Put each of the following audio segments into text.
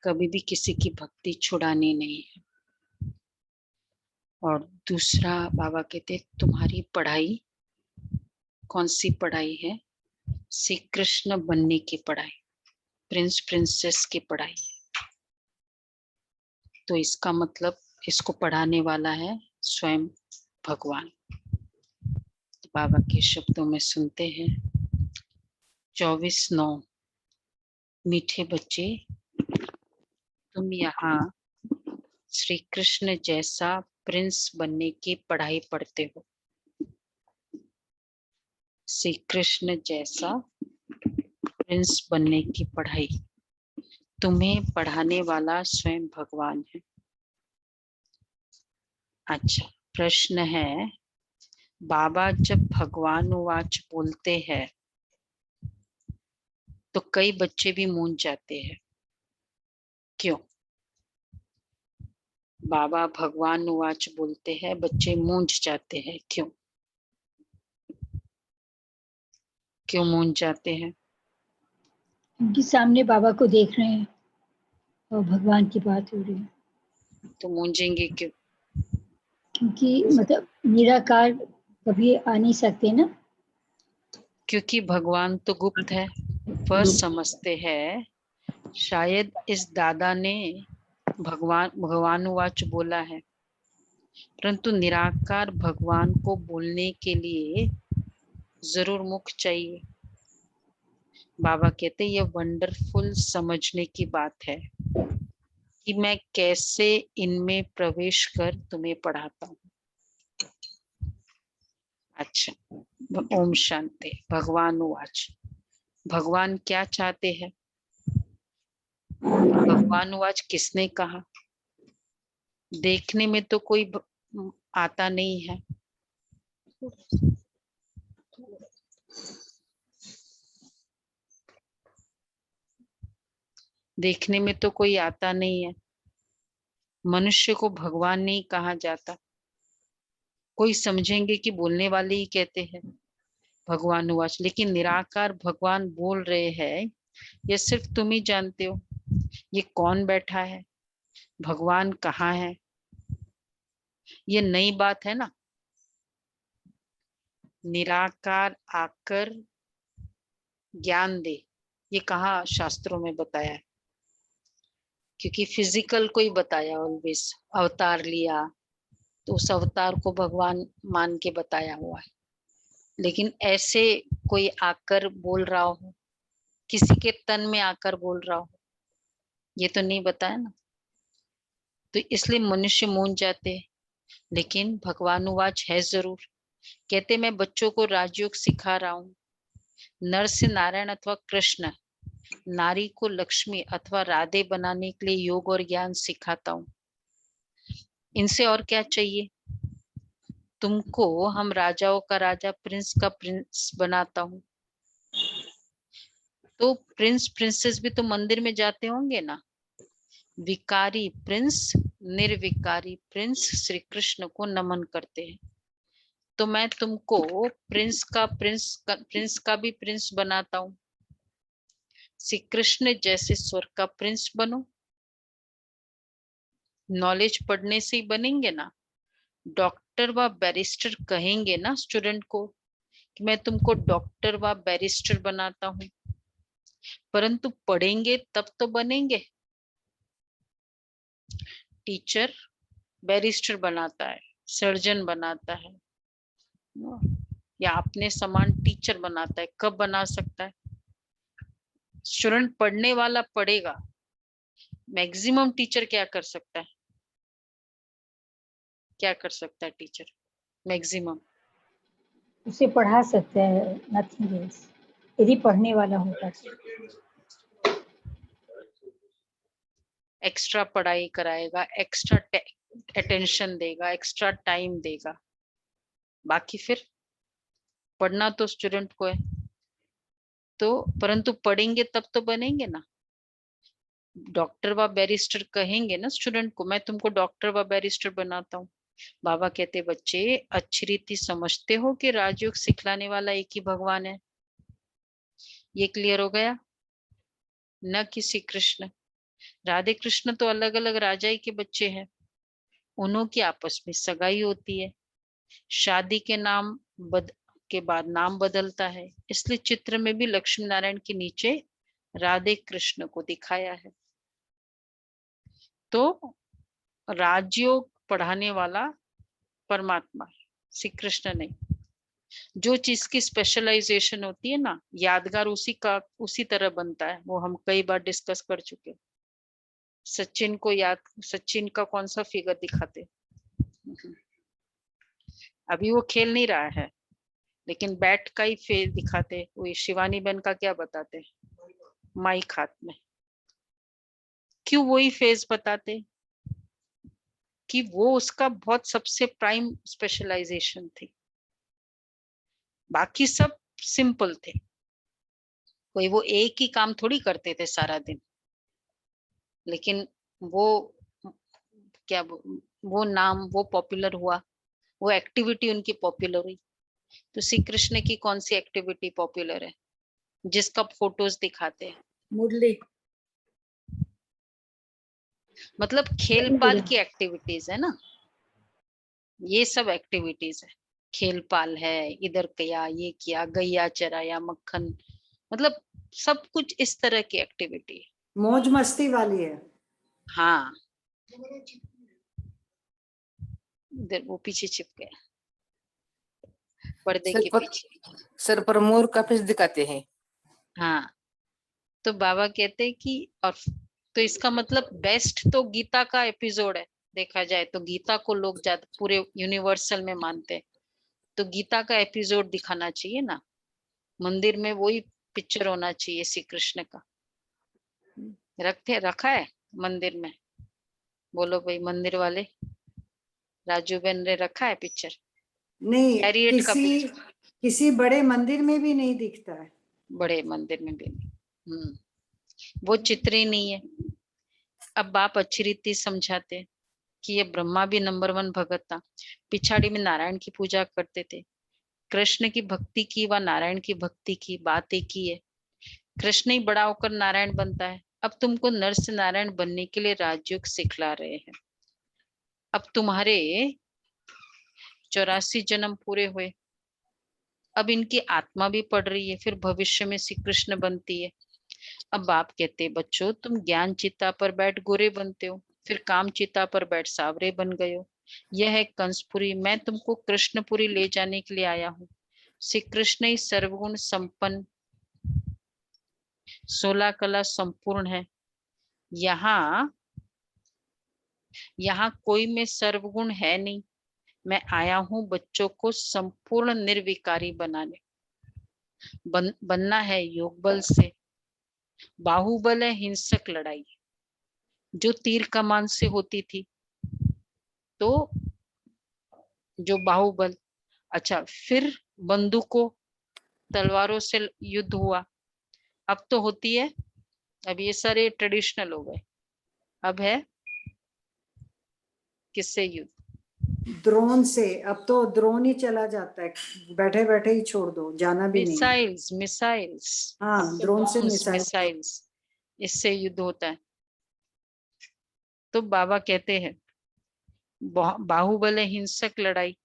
कभी भी किसी की भक्ति छुड़ानी नहीं है। और दूसरा बाबा कहते तुम्हारी पढ़ाई कौन सी पढ़ाई है? श्री कृष्ण बनने की पढ़ाई, प्रिंस प्रिंसेस की पढ़ाई। तो इसका मतलब इसको पढ़ाने वाला है स्वयं भगवान। तो बाबा के शब्दों में सुनते हैं 24/9। मीठे बच्चे, तुम यहाँ श्री कृष्ण जैसा प्रिंस बनने की पढ़ाई पढ़ते हो। श्री कृष्ण जैसा प्रिंस बनने की पढ़ाई तुम्हें पढ़ाने वाला स्वयं भगवान है। अच्छा, प्रश्न है, बाबा जब भगवान वाच बोलते हैं तो कई बच्चे भी मूंझ जाते हैं, क्यों? बाबा भगवान वाच बोलते हैं, बच्चे मूंझ जाते हैं, क्यों? क्यों मूंझ जाते हैं? क्योंकि सामने बाबा को देख रहे हैं और भगवान की बात हो रही है। तो मूंझेंगे क्यों? क्योंकि मतलब निराकार कभी आ नहीं सकते ना। क्योंकि भगवान तो गुप्त है, वह समझते हैं। शायद इस दादा ने भगवान वाच बोला है, परंतु निराकार भगवान को बोलने के लिए जरूर मुख चाहिए। बाबा कहते ये वंडरफुल समझने की बात है कि मैं कैसे इनमें प्रवेश कर तुम्हें पढ़ाता हूँ। अच्छा, ओम शांति। भगवान वाच, भगवान क्या चाहते हैं? भगवान वाच किसने कहा? देखने में तो कोई आता नहीं है। देखने में तो कोई आता नहीं है। मनुष्य को भगवान नहीं कहा जाता। कोई समझेंगे कि बोलने वाले ही कहते हैं भगवान वाच, लेकिन निराकार भगवान बोल रहे हैं, ये सिर्फ तुम ही जानते हो। ये कौन बैठा है, भगवान कहाँ है, ये नई बात है ना। निराकार आकर ज्ञान दे, ये कहाँ शास्त्रों में बताया है? क्योंकि फिजिकल को ही बताया, ऑलवेज अवतार लिया तो उस अवतार को भगवान मान के बताया हुआ है। लेकिन ऐसे कोई आकर बोल रहा हो, किसी के तन में आकर बोल रहा हो, ये तो नहीं बताया ना। तो इसलिए मनुष्य मूंझ जाते हैं। लेकिन भगवान वाच है जरूर। कहते मैं बच्चों को राजयोग सिखा रहा हूँ। नर से नारायण अथवा कृष्ण, नारी को लक्ष्मी अथवा राधे बनाने के लिए योग और ज्ञान सिखाता हूँ। इनसे और क्या चाहिए? तुमको हम राजाओं का राजा, प्रिंस का प्रिंस बनाता हूँ। तो प्रिंस प्रिंसेस भी तो मंदिर में जाते होंगे ना। विकारी प्रिंस, निर्विकारी प्रिंस श्री कृष्ण को नमन करते हैं। तो मैं तुमको प्रिंस का भी प्रिंस बनाता हूँ। श्री कृष्ण जैसे स्वर्ग का प्रिंस बनो। नॉलेज पढ़ने से ही बनेंगे ना। डॉक्टर व बैरिस्टर कहेंगे ना स्टूडेंट को कि मैं तुमको डॉक्टर व बैरिस्टर बनाता हूँ, परंतु पढ़ेंगे तब तो बनेंगे। टीचर बैरिस्टर बनाता है, सर्जन बनाता है, या अपने समान टीचर बनाता है। कब बना सकता है? स्टूडेंट पढ़ने वाला पढ़ेगा। मैक्सिमम टीचर क्या कर सकता है? क्या कर सकता है टीचर मैक्सिमम? उसे पढ़ा सकता है, नथिंग एल्स, यदि पढ़ने वाला होता तो। एक्स्ट्रा पढ़ाई कराएगा, एक्स्ट्रा अटेंशन देगा, एक्स्ट्रा टाइम देगा। बाकी फिर पढ़ना तो स्टूडेंट को है। तो परंतु पढ़ेंगे तब तो बनेंगे ना। डॉक्टर व बैरिस्टर कहेंगे ना स्टूडेंट को, मैं तुमको डॉक्टर व बैरिस्टर बनाता हूँ। बाबा कहते बच्चे अच्छी रीति समझते हो कि राजयोग सिखलाने वाला एक ही भगवान है। ये क्लियर हो गया? न कि श्री कृष्ण। राधे कृष्ण तो अलग अलग राजा ही के बच्चे हैं, उन्हों की आपस में सगाई होती है, शादी के के बाद नाम बदलता है, इसलिए चित्र में भी लक्ष्मी नारायण के नीचे राधे कृष्ण को दिखाया है। तो राजयोग पढ़ाने वाला परमात्मा, श्री कृष्ण नहीं। जो चीज की स्पेशलाइजेशन होती है ना, यादगार उसी तरह बनता है, वो हम कई बार डिस्कस कर चुके। सचिन का कौन सा फिगर दिखाते, अभी वो खेल नहीं रहा है, लेकिन बैट का ही फेस दिखाते। वही शिवानी बहन का क्या बताते, माइक हाथ में, क्यों वही फेस बताते? कि वो उसका बहुत सबसे प्राइम स्पेशलाइजेशन थी, बाकी सब सिंपल थे। कोई वो एक ही काम थोड़ी करते थे सारा दिन, लेकिन वो क्या वो नाम वो पॉपुलर हुआ, वो एक्टिविटी उनकी पॉपुलर हुई। तो श्री कृष्ण की कौन सी एक्टिविटी पॉपुलर है जिसका फोटोज दिखाते हैं? मुरली, मतलब खेल पाल की एक्टिविटीज है ना, ये सब एक्टिविटीज है। खेल पाल है, इधर किया, ये किया, गैया चराया, मक्खन, मतलब सब कुछ इस तरह की एक्टिविटी है। मौज मस्ती वाली है। हाँ, इधर वो पीछे छिप गया पर्दे के पीछे। सर पर मोर का फेस दिखाते हैं। हाँ, तो बाबा कहते हैं कि और तो इसका मतलब बेस्ट तो गीता का एपिसोड है। देखा जाए तो गीता को लोग ज्यादा पूरे यूनिवर्सल में मानते हैं, तो गीता का एपिसोड दिखाना चाहिए ना, मंदिर में वही पिक्चर होना चाहिए श्री कृष्ण का। रखा है मंदिर में? बोलो भाई मंदिर वाले, राजू बहन ने रखा है पिक्चर? नहीं, हैरियट का किसी बड़े मंदिर में भी नहीं दिखता है। बड़े मंदिर में भी नहीं। वो चित्र ही नहीं है। अब बाप अच्छी रीति समझाते कि ये ब्रह्मा भी नंबर 1 भगत था, पिछाड़ी में नारायण की पूजा करते थे। कृष्ण की भक्ति की व नारायण की भक्ति की बात एक ही है। कृष्ण ही बड़ा होकर नारायण बनता है। अब तुमको नर से नारायण बनने के लिए राजयोग सिखला रहे हैं। अब तुम्हारे 84 जन्म पूरे हुए, अब इनकी आत्मा भी पढ़ रही है, फिर भविष्य में श्री कृष्ण बनती है। अब बाप कहते बच्चों, तुम ज्ञान चिता पर बैठ गोरे बनते हो, फिर काम चिता पर बैठ सावरे बन गए हो। यह है कंसपुरी, मैं तुमको कृष्णपुरी ले जाने के लिए आया हूँ। श्री कृष्ण ही सर्वगुण संपन्न, 16 कला संपूर्ण है। यहाँ कोई में सर्वगुण है नहीं। मैं आया हूँ बच्चों को संपूर्ण निर्विकारी बनाने। बनना है योग बल से। बाहुबल है हिंसक लड़ाई, जो तीर कमान से होती थी, तो जो बाहुबल। अच्छा, फिर बंदूकों तलवारों से युद्ध हुआ। अब तो होती है, अब ये सारे ट्रेडिशनल हो गए, अब है किससे युद्ध? ड्रोन से। अब तो ड्रोन ही चला जाता है, बैठे बैठे ही छोड़ दो, जाना भी नहीं। मिसाइल्स। हाँ, ड्रोन से मिसाइल्स, इससे युद्ध होता है। तो बाबा कहते हैं बाहुबल हिंसक लड़ाई,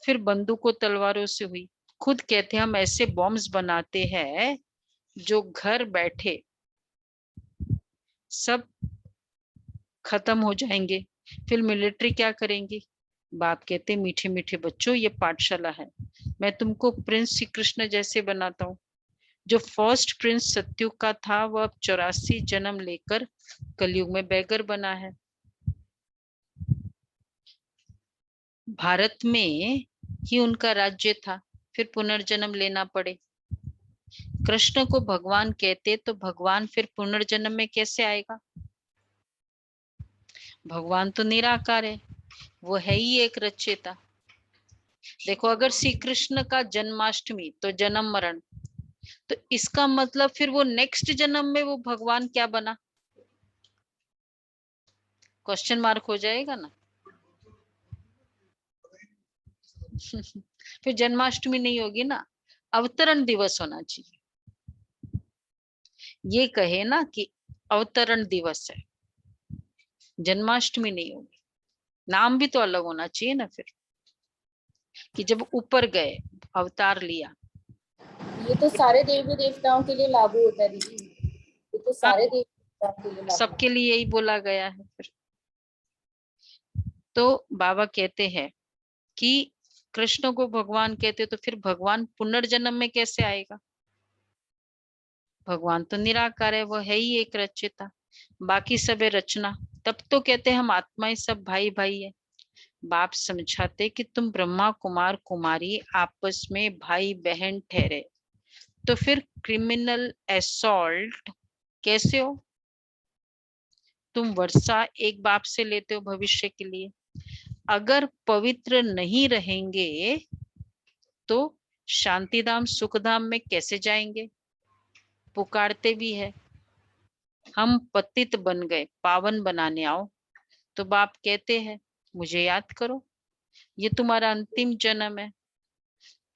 फिर बंदूकों तलवारों से हुई। खुद कहते हम ऐसे बॉम्ब्स बनाते हैं जो घर बैठे सब खत्म हो जाएंगे। फिर मिलिट्री क्या करेंगी? बाप कहते मीठे मीठे बच्चों, ये पाठशाला है। मैं तुमको प्रिंस श्री कृष्ण जैसे बनाता हूँ। जो फर्स्ट प्रिंस सत्युग का था, वह अब 84 जन्म लेकर कलयुग में बैगर बना है। भारत में ही उनका राज्य था, फिर पुनर्जन्म लेना पड़े। कृष्ण को भगवान कहते तो भगवान फिर पुनर्जन्म में कैसे आएगा? भगवान तो निराकार है, वो है ही एक रचयिता। देखो, अगर श्री कृष्ण का जन्माष्टमी तो जन्म मरण, तो इसका मतलब फिर वो नेक्स्ट जन्म में वो भगवान क्या बना? क्वेश्चन मार्क हो जाएगा ना। फिर जन्माष्टमी नहीं होगी ना, अवतरण दिवस होना चाहिए। ये कहे ना कि अवतरण दिवस है, जन्माष्टमी नहीं होगी, नाम भी तो अलग होना चाहिए ना फिर, कि जब ऊपर गए अवतार लिया। ये तो सारे देवी देवताओं के लिए लागू होता है दीदी, ये तो सारे देवी देवताओं के लिए लागू सबके लिए यही बोला गया है फिर। तो बाबा कहते हैं कि कृष्ण को भगवान कहते, तो फिर भगवान पुनर्जन्म में कैसे आएगा? भगवान तो निराकार है, वो है ही एक रचयिता, बाकी सब है रचना। तब तो कहते हैं हम आत्माएं सब भाई भाई है। बाप समझाते कि तुम ब्रह्मा कुमार कुमारी आपस में भाई बहन ठहरे, तो फिर क्रिमिनल असॉल्ट कैसे हो? तुम वर्षा एक बाप से लेते हो भविष्य के लिए, अगर पवित्र नहीं रहेंगे तो शांतिधाम सुखधाम में कैसे जाएंगे? पुकारते भी है हम पतित बन गए, पावन बनाने आओ। तो बाप कहते हैं मुझे याद करो, ये तुम्हारा अंतिम जन्म है,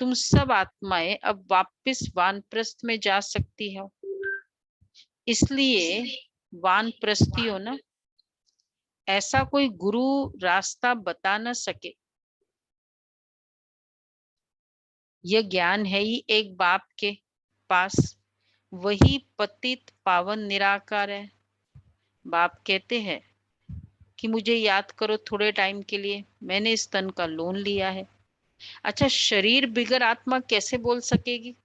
तुम सब आत्माएं अब वापस वानप्रस्थ में जा सकती हो, इसलिए वानप्रस्थी हो ना। ऐसा कोई गुरु रास्ता बता न सके, यह ज्ञान है ही एक बाप के पास, वही पतित पावन निराकार है। बाप कहते हैं कि मुझे याद करो थोड़े टाइम के लिए, मैंने इस तन का लोन लिया है। अच्छा, शरीर बिगर आत्मा कैसे बोल सकेगी?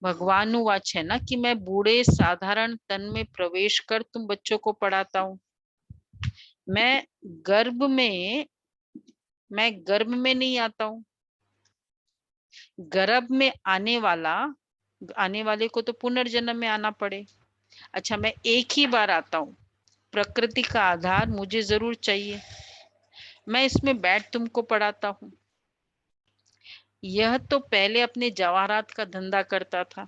भगवान वाच है ना कि मैं बूढ़े साधारण तन में प्रवेश कर तुम बच्चों को पढ़ाता हूँ। मैं गर्भ में नहीं आता हूँ, गर्भ में आने वाले को तो पुनर्जन्म में आना पड़े। अच्छा, मैं एक ही बार आता हूँ, प्रकृति का आधार मुझे जरूर चाहिए, मैं इसमें बैठ तुमको पढ़ाता हूँ। यह तो पहले अपने जवाहरात का धंधा करता था,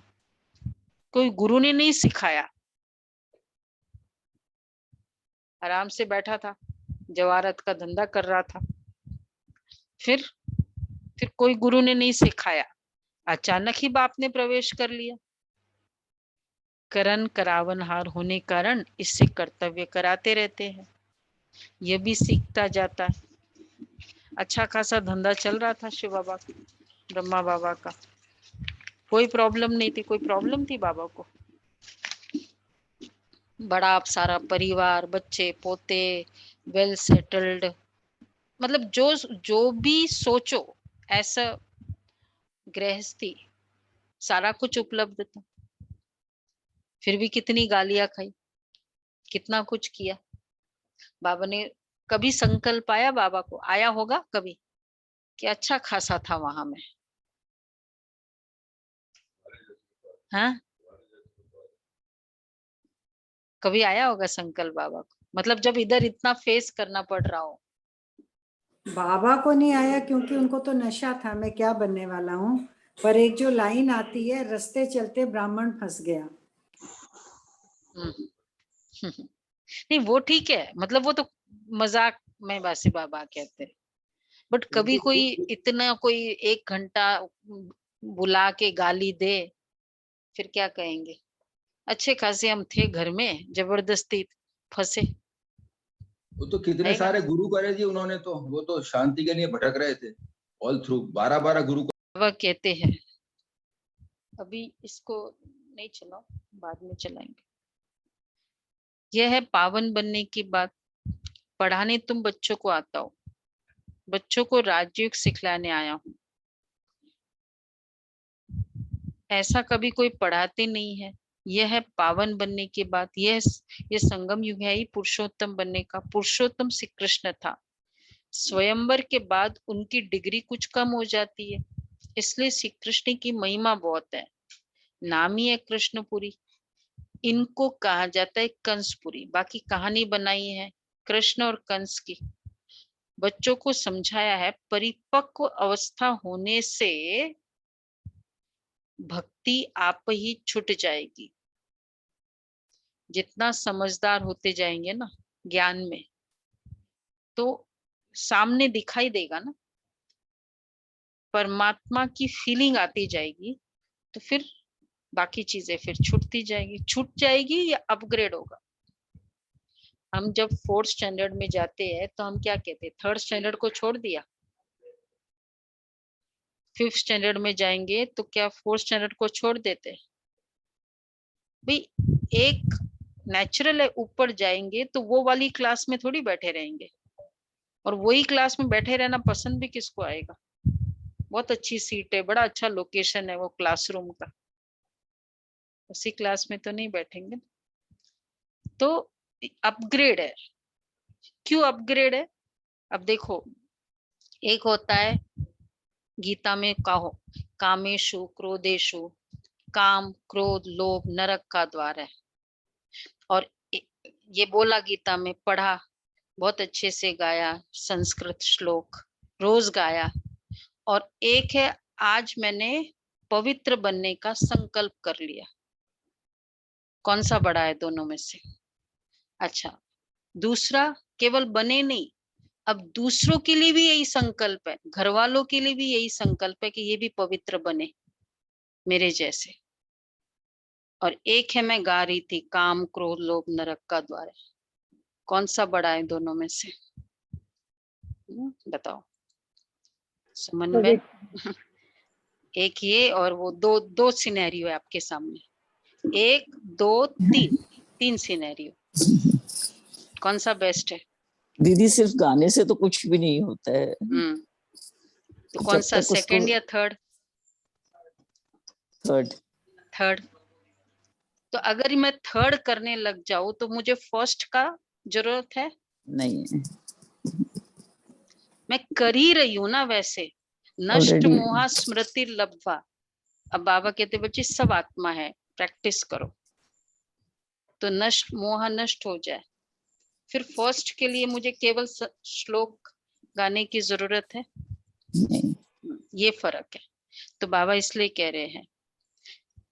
कोई गुरु ने नहीं सिखाया, आराम से बैठा था, जवाहरात का धंधा कर रहा था। फिर कोई गुरु ने नहीं सिखाया, अचानक ही बाप ने प्रवेश कर लिया। करण करावनहार होने कारण इससे कर्तव्य कराते रहते हैं, यह भी सीखता जाता है। अच्छा खासा धंधा चल रहा था शिव बाबा, ब्रह्मा बाबा का, कोई प्रॉब्लम नहीं थी। कोई प्रॉब्लम थी बाबा को? बड़ा सारा परिवार, बच्चे पोते, वेल सेटल्ड, मतलब जो भी सोचो ऐसा गृहस्थी, सारा कुछ उपलब्ध था। फिर भी कितनी गालियां खाई, कितना कुछ किया। बाबा ने कभी संकल्प आया, बाबा को आया होगा कभी कि अच्छा खासा था वहां में? हाँ, कभी आया होगा संकल्प बाबा को? मतलब जब इधर इतना फेस करना पड़ रहा हो। बाबा को नहीं आया क्योंकि उनको तो नशा था मैं क्या बनने वाला हूँ, पर एक जो लाइन आती है, रास्ते चलते ब्राह्मण फंस गया। नहीं वो ठीक है, मतलब वो तो मजाक में बासी बाबा कहते हैं, बट कभी कोई इतना कोई 1 घंटा बुला के गाली दे, फिर क्या कहेंगे? अच्छे खासे हम थे घर में, जबरदस्ती फंसे। वो तो कितने सारे गुरु करे जी उन्होंने, तो वो तो शांति के लिए भटक रहे थे ऑल थ्रू, 12 गुरु। बाबा कहते हैं अभी इसको नहीं चलाओ, बाद में चलाएंगे। यह है पावन बनने की बात। पढ़ाने तुम बच्चों को आता हो, बच्चों को राजयोग सिखलाने आया हूं, ऐसा कभी कोई पढ़ाते नहीं है। यह है पावन बनने की बात। यह संगम युग है ही पुरुषोत्तम बनने का। पुरुषोत्तम श्री कृष्ण था, स्वयंवर के बाद उनकी डिग्री कुछ कम हो जाती है, इसलिए श्री कृष्ण की महिमा बहुत है। नाम ही है कृष्णपुरी, इनको कहा जाता है कंसपुरी। बाकी कहानी बनाई है कृष्ण और कंस की, बच्चों को समझाया है परिपक्व अवस्था होने से भक्ति आप ही छूट जाएगी। जितना समझदार होते जाएंगे ना ज्ञान में, तो सामने दिखाई देगा ना, परमात्मा की फीलिंग आती जाएगी, तो फिर बाकी चीजें फिर छूटती जाएगी, छूट जाएगी या अपग्रेड होगा। हम जब 4th स्टैंडर्ड में जाते हैं तो हम क्या कहते हैं, 3rd स्टैंडर्ड को छोड़ दिया। 5th स्टैंडर्ड में जाएंगे तो क्या 4th स्टैंडर्ड को छोड़ देते हैं? भाई एक नेचुरल है, ऊपर जाएंगे तो वो वाली क्लास में थोड़ी बैठे रहेंगे, और वही क्लास में बैठे रहना पसंद भी किसको आएगा। बहुत अच्छी सीट है, बड़ा अच्छा लोकेशन है वो क्लासरूम का, उसी क्लास में तो नहीं बैठेंगे। तो अपग्रेड है। क्यों अपग्रेड है? अब देखो, एक होता है गीता में कहो, कामेशु क्रोधेशु, काम क्रोध लोभ नरक का द्वार है, और ये बोला गीता में, पढ़ा, बहुत अच्छे से गाया, संस्कृत श्लोक रोज गाया। और एक है, आज मैंने पवित्र बनने का संकल्प कर लिया। कौन सा बड़ा है दोनों में से? अच्छा, दूसरा केवल बने नहीं, अब दूसरों के लिए भी यही संकल्प है, घर वालों के लिए भी यही संकल्प है कि ये भी पवित्र बने मेरे जैसे। और एक है मैं गा रही थी, काम क्रोध लोभ नरक का द्वार है। कौन सा बड़ा है दोनों में से? बताओ। समन्वय। एक ये, और वो दो सिनेरियो है आपके सामने, 1 2 3 सिनेरियो। कौन सा बेस्ट है? दीदी सिर्फ गाने से तो कुछ भी नहीं होता है। तो कौन सा, सेकंड या थर्ड? थर्ड। तो अगर मैं थर्ड करने लग जाऊं तो मुझे फर्स्ट का जरूरत है? नहीं, मैं कर ही रही हूं ना वैसे। नष्ट मोहा स्मृति लब्धवा। अब बाबा कहते बच्चे सब आत्मा है, प्रैक्टिस करो तो नष्ट मोह नष्ट हो जाए। फिर फर्स्ट के लिए मुझे केवल श्लोक गाने की जरूरत है? नहीं। ये फर्क है। तो बाबा इसलिए कह रहे हैं,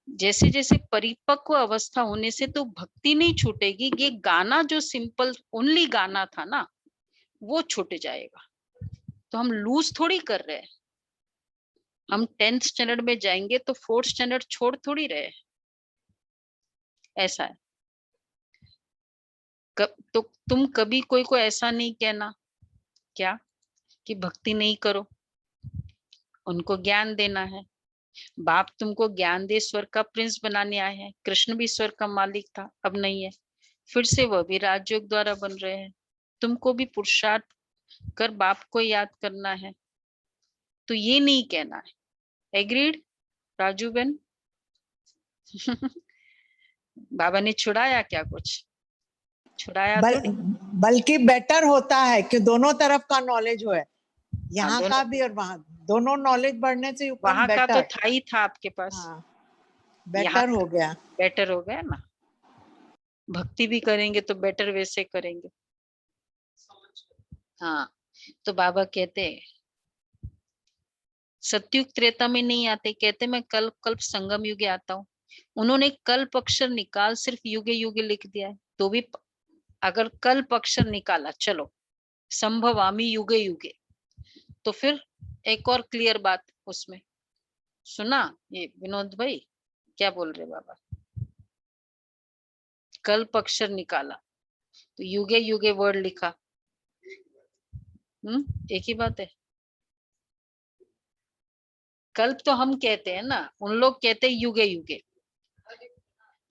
जैसे जैसे परिपक्व अवस्था होने से तो भक्ति नहीं छूटेगी, ये गाना जो सिंपल ओनली गाना था ना, वो छूट जाएगा। तो हम लूज थोड़ी कर रहे हैं। हम 10th स्टैंडर्ड में जाएंगे तो 4th स्टैंडर्ड छोड़ थोड़ी रहे। ऐसा है। तो तुम कभी कोई को ऐसा नहीं कहना क्या कि भक्ति नहीं करो, उनको ज्ञान देना है। बाप तुमको ज्ञान दे, स्वर्ग का प्रिंस बनाने आए हैं। कृष्ण भी स्वर्ग का मालिक था, अब नहीं है, फिर से वह भी राजयोग द्वारा बन रहे हैं। तुमको भी पुरुषार्थ कर बाप को याद करना है। तो ये नहीं कहना है। एग्रीड राजू बहन? बाबा ने छुड़ाया क्या कुछ? छुड़ाया बल्कि बेटर होता है कि दोनों तरफ का नॉलेज हो, यहाँ का भी और वहाँ दोनों नॉलेज बढ़ने से वहाँ का तो था ही था आपके पास। बेटर हो गया। बेटर हो गया ना। भक्ति भी करेंगे तो बेटर वैसे करेंगे। हाँ, तो बाबा कहते सतयुग त्रेता में नहीं आते, कहते मैं कल्प कल्प संगम युगे आता हूँ। उन्होंने कल्प अक्षर निकाल सिर्फ युगे युगे लिख दिया है। तो भी अगर कल्प अक्षर निकाला, चलो संभवामी युगे युगे, तो फिर एक और क्लियर बात उसमें सुना। ये विनोद भाई क्या बोल रहे बाबा? कल्प अक्षर निकाला तो युगे युगे वर्ड लिखा। एक ही बात है। कल्प तो हम कहते हैं ना, उन लोग कहते हैं युगे युगे।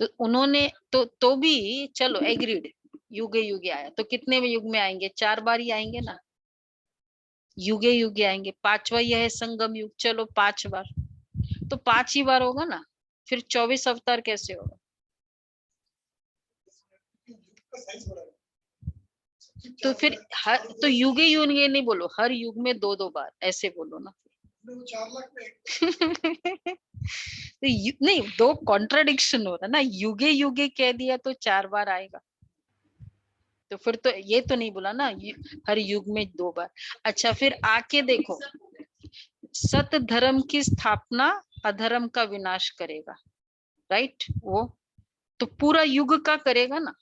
तो उन्होंने तो भी चलो एग्रीड, युगे युगे आया तो कितने युग में आएंगे? 4 बार ही आएंगे ना। युगे युगे आएंगे, 5वां यह है संगम युग, चलो 5 बार, तो 5 ही बार होगा ना। फिर 24 अवतार कैसे होगा? तो फिर तो युगे युगे नहीं बोलो, हर युग में 2-2 बार ऐसे बोलो ना। तो नहीं, 2 कॉन्ट्राडिक्शन हो रहा ना। युगे युगे कह दिया तो 4 बार आएगा, तो फिर तो ये तो नहीं बोला ना हर युग में 2 बार। अच्छा, फिर आके देखो, सत धर्म की स्थापना अधर्म का विनाश करेगा, राइट? वो तो पूरा युग का करेगा ना,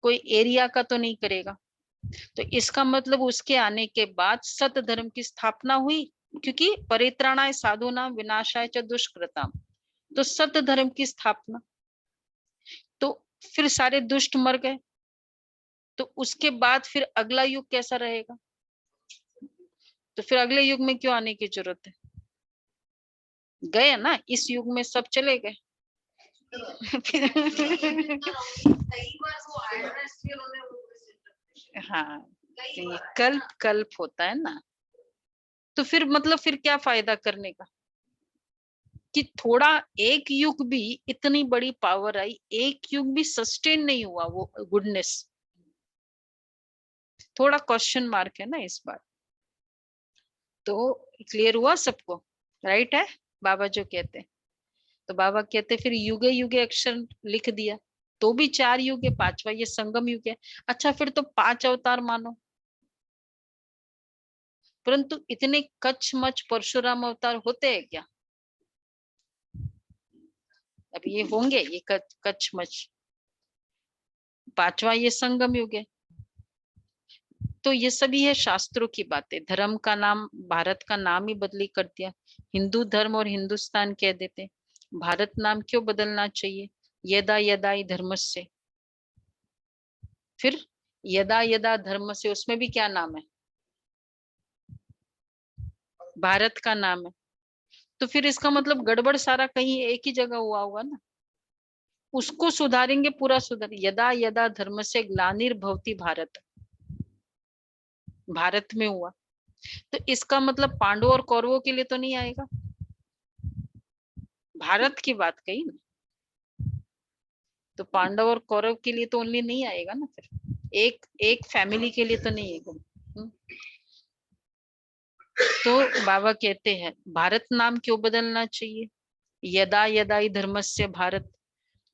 कोई एरिया का तो नहीं करेगा। तो इसका मतलब उसके आने के बाद सत धर्म की स्थापना हुई, क्योंकि परित्राणाय साधूनाम विनाशाय च दुष्कृताम, तो सत्य धर्म की स्थापना। तो फिर सारे दुष्ट मर गए, तो उसके बाद फिर अगला युग कैसा रहेगा? तो फिर अगले युग में क्यों आने की जरूरत है? गए ना, इस युग में सब चले गए। हाँ, तो ये कल्प कल्प होता है ना। तो फिर मतलब फिर क्या फायदा करने का कि थोड़ा एक युग भी इतनी बड़ी पावर आई, एक युग भी सस्टेन नहीं हुआ वो गुडनेस। थोड़ा क्वेश्चन मार्क है ना इस बार। तो क्लियर हुआ सबको? राइट है बाबा जो कहते हैं। तो बाबा कहते फिर युगे युगे अक्षर लिख दिया, तो भी 4 युग है, 5वां ये संगम युग है। अच्छा फिर तो 5 अवतार मानो, परंतु इतने कच्छ मच परशुराम अवतार होते हैं क्या? अब ये होंगे ये कच्छ मच। 5वां ये संगम युग है। तो ये सभी है शास्त्रों की बातें। धर्म का नाम, भारत का नाम ही बदली कर दिया, हिंदू धर्म और हिंदुस्तान कह देते। भारत नाम क्यों बदलना चाहिए? यदा यदा ही धर्म से, फिर यदा यदा धर्म से, उसमें भी क्या नाम है? भारत का नाम है। तो फिर इसका मतलब गड़बड़ सारा कहीं एक ही जगह हुआ होगा ना। उसको सुधारेंगे, पूरा सुधार। यदा यदा धर्म से ग्लानिर्भवति भारत, भारत में हुआ। तो इसका मतलब पांडवों और कौरवों के लिए तो नहीं आएगा, भारत की बात कही ना। तो पांडव और कौरव के लिए तो ओनली नहीं आएगा ना, फिर एक एक फैमिली के लिए तो नहीं आएगा। तो बाबा कहते हैं भारत नाम क्यों बदलना चाहिए? यदा यदा ही धर्मस्य भारत,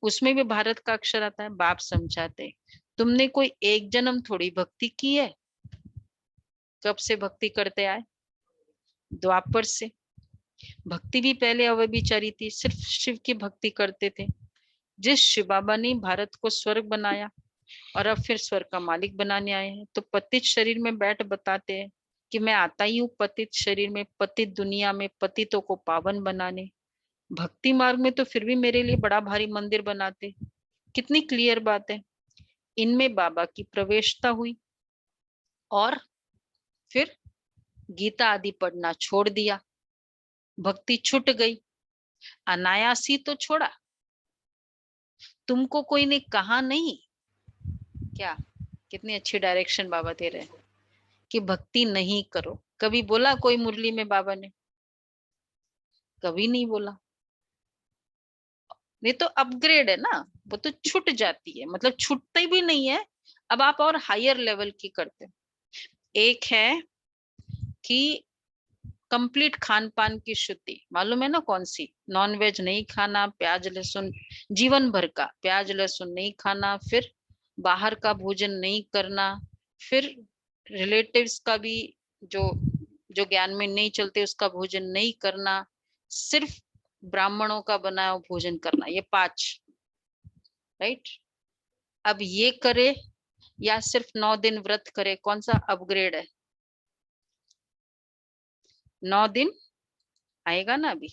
उसमें भी भारत का अक्षर आता है। बाप समझाते तुमने कोई एक जन्म थोड़ी भक्ति की है। कब से भक्ति करते आए? द्वापर से। भक्ति भी पहले अव्यभिचारी थी, सिर्फ शिव की भक्ति करते थे। जिस शिव बाबा ने भारत को स्वर्ग बनाया और अब फिर स्वर्ग का मालिक बनाने आए हैं, तो पतित शरीर में बैठ बताते हैं कि मैं आता ही हूँ पतित शरीर में, पतित दुनिया में, पतितों को पावन बनाने। भक्ति मार्ग में तो फिर भी मेरे लिए बड़ा भारी मंदिर बनाते। कितनी क्लियर बात है। इनमें बाबा की प्रवेशता हुई और फिर गीता आदि पढ़ना छोड़ दिया, भक्ति छूट गई। अनायासी तो छोड़ा, तुमको कोई ने कहा नहीं क्या? कितनी अच्छी डायरेक्शन बाबा दे रहे हैं कि भक्ति नहीं करो। कभी बोला कोई मुरली में बाबा ने? कभी नहीं बोला। नहीं तो अपग्रेड है ना, वो तो छूट जाती है, मतलब छूटती भी नहीं है। अब आप और हायर लेवल की करते हो। एक है कि कंप्लीट खान पान की शुद्धि, मालूम है ना कौन सी? नॉन वेज नहीं खाना, प्याज लहसुन जीवन भर का, प्याज लहसुन नहीं खाना, फिर बाहर का भोजन नहीं करना, फिर रिलेटिव्स का भी जो जो ज्ञान में नहीं चलते उसका भोजन नहीं करना, सिर्फ ब्राह्मणों का बनाया भोजन करना। ये 5, राइट? अब ये करे या सिर्फ 9 दिन व्रत करे, कौन सा अपग्रेड है? 9 दिन आएगा ना अभी।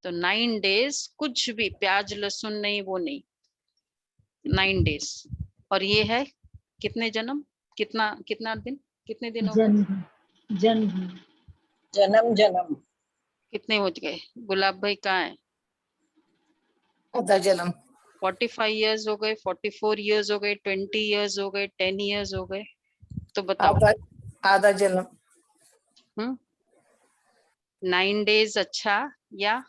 तो 9 डेज कुछ भी प्याज लहसुन नहीं, वो नहीं, 9 डेज। और ये है कितने जन्म, कितना कितना दिन, कितने दिन हो गए? जन्म जन्म जन्म जन्म कितने हो गए? गुलाब भाई कहाँ है? आधा जन्म 45 इयर्स हो गए, 44 इयर्स हो गए, 20 इयर्स हो गए, 10 इयर्स हो गए। तो बताओ। आधा जन्म 9 डेज अच्छा या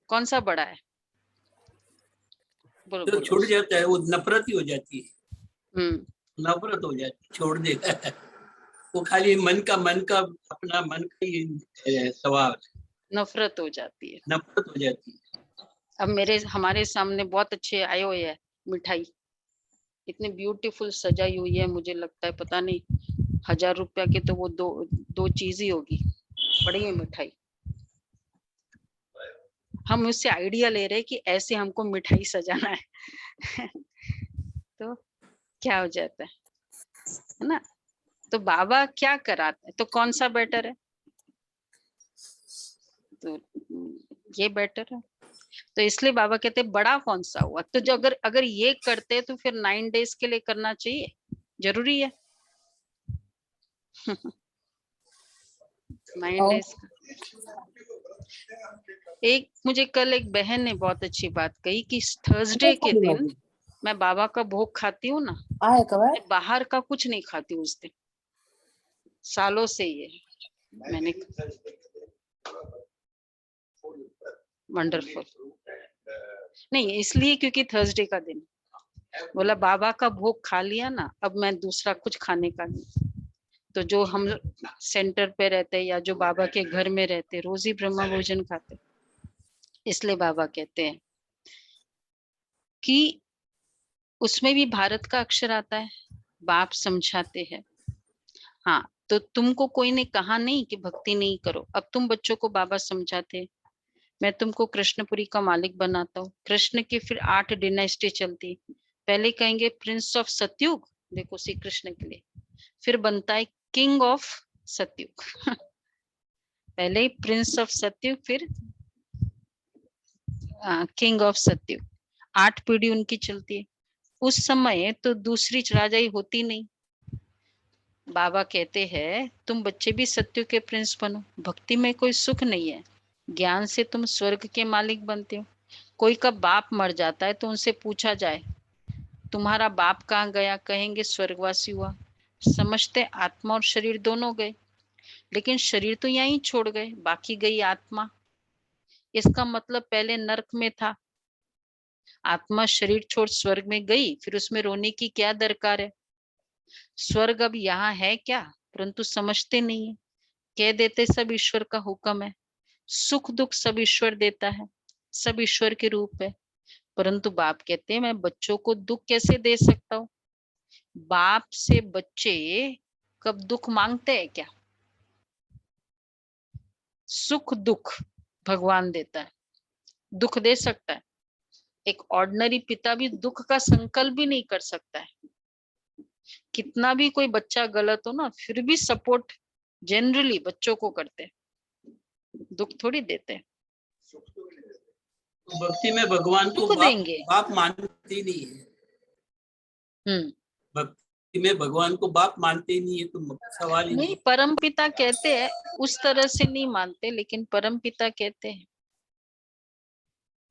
कौन सा बड़ा है? बोलो जो बोलो। छूट जाता है वो नफरत ही हो जाती है, हम्म नफरत हो जाती है, छोड़ देता है। वो खाली मन का अपना मन का ही स्वभाव, नफरत हो जाती है। नफरत हो जाती है। अब हमारे सामने बहुत अच्छे आए हुए है मिठाई, इतनी ब्यूटीफुल सजाई हुई है, मुझे लगता है पता नहीं 1000 रुपया की तो वो दो चीज ही होगी। बड़ी है मिठाई। हम उससे आइडिया ले रहे हैं कि ऐसे हमको मिठाई सजाना है। तो क्या हो जाता है ना? तो बाबा क्या कराते हैं? तो कौन सा बेटर है? तो ये बेटर है। तो इसलिए बाबा कहते हैं बड़ा कौन सा हुआ। तो जो अगर अगर ये करते तो फिर 9 डेज के लिए करना चाहिए, जरूरी है 9 डेज का। एक मुझे कल एक बहन ने बहुत अच्छी बात कही कि थर्सडे के दिन मैं बाबा का भोग खाती हूँ ना, मैं बाहर का कुछ नहीं खाती उस दिन, सालों से ये मैंने। वंडरफुल। नहीं इसलिए क्योंकि थर्सडे का दिन बोला बाबा का भोग खा लिया ना, अब मैं दूसरा कुछ खाने का नहीं। तो जो हम सेंटर पे रहते या जो बाबा के घर में रहते रोज ही ब्रह्मा भोजन खाते। इसलिए बाबा कहते हैं कि उसमें भी भारत का अक्षर आता है, बाप समझाते हैं। हाँ तो तुमको कोई ने कहा नहीं कि भक्ति नहीं करो, अब तुम बच्चों को बाबा समझाते, मैं तुमको कृष्णपुरी का मालिक बनाता हूँ। कृष्ण की फिर 8 डिनाइस्टी चलती, पहले कहेंगे प्रिंस ऑफ सतयुग, देखो श्री कृष्ण के लिए, फिर बनता है किंग ऑफ सतयुग पहले प्रिंस ऑफ सतयुग, फिर किंग ऑफ सतयुग, 8 पीढ़ी उनकी चलती है। उस समय तो दूसरी राजाई होती नहीं। बाबा कहते हैं तुम बच्चे भी सत्युग के प्रिंस बनो, भक्ति में कोई सुख नहीं है, ज्ञान से तुम स्वर्ग के मालिक बनते हो। कोई का बाप मर जाता है तो उनसे पूछा जाए तुम्हारा बाप कहाँ गया, कहेंगे स्वर्गवासी हुआ। समझते आत्मा और शरीर दोनों गए, लेकिन शरीर तो यहीं छोड़ गए, बाकी गई आत्मा। इसका मतलब पहले नरक में था, आत्मा शरीर छोड़ स्वर्ग में गई, फिर उसमें रोने की क्या दरकार है। स्वर्ग अब यहाँ है क्या, परंतु समझते नहीं है, कह देते सब ईश्वर का हुक्म है, सुख दुख सब ईश्वर देता है, सब ईश्वर के रूप है। परंतु बाप कहते हैं मैं बच्चों को दुख कैसे दे सकता हूँ। बाप से बच्चे कब दुख मांगते हैं क्या, सुख दुख भगवान देता है, दुख दे सकता है। एक ऑर्डिनरी पिता भी दुख का संकल्प भी नहीं कर सकता है। कितना भी कोई बच्चा गलत हो ना, फिर भी सपोर्ट जनरली बच्चों को करते हैं, दुख थोड़ी देते हैं। भक्ति में भगवान को दुख देंगे। बाप मानते ही नहीं है। भक्ति में भगवान को बाप मानते ही नहीं है, तो सवाल ही नहीं, परम पिता कहते हैं, उस तरह से नहीं मानते, लेकिन परम पिता कहते हैं।